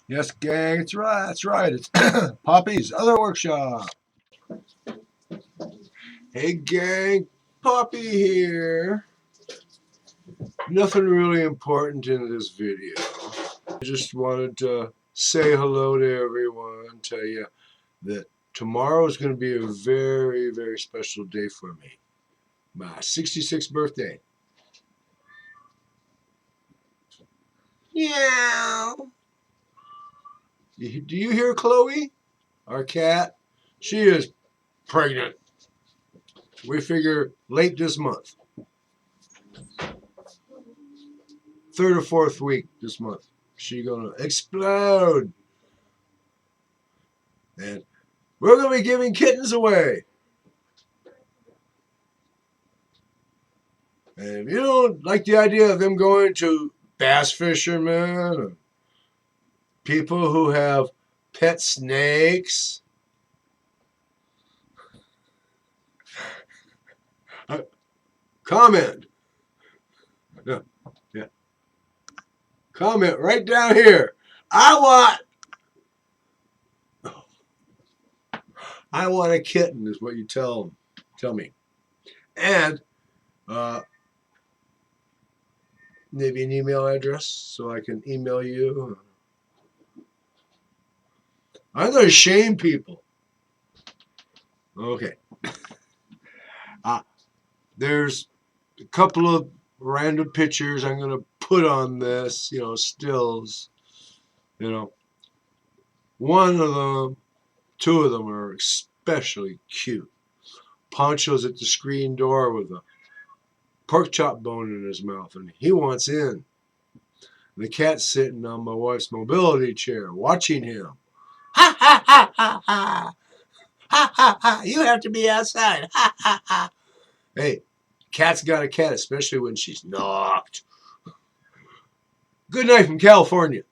Yes, gang, it's right. That's right. It's Poppy's other workshop. Hey, gang, Poppy here. Nothing really important in this video. I just wanted to say hello to everyone, tell you that tomorrow is going to be a very, very special day for me. My 66th birthday. Meow. Do you hear Chloe, our cat? She is pregnant. We figure late this month. Third or fourth week this month. She gonna explode. And we're gonna be giving kittens away. And if you don't like the idea of them going to bass fishermen or people who have pet snakes, comment. Yeah, yeah. Comment right down here. I want a kitten is what you tell me. And maybe an email address so I can email you. I'm going to shame people. Okay. There's a couple of random pictures I'm going to put on this, stills. One of them, two of them are especially cute. Poncho's at the screen door with a pork chop bone in his mouth, and he wants in. The cat's sitting on my wife's mobility chair, watching him. Ha ha ha ha ha! Ha ha ha! You have to be outside. Ha ha ha! Hey, cat's got a cat, especially when she's knocked. Good night from California.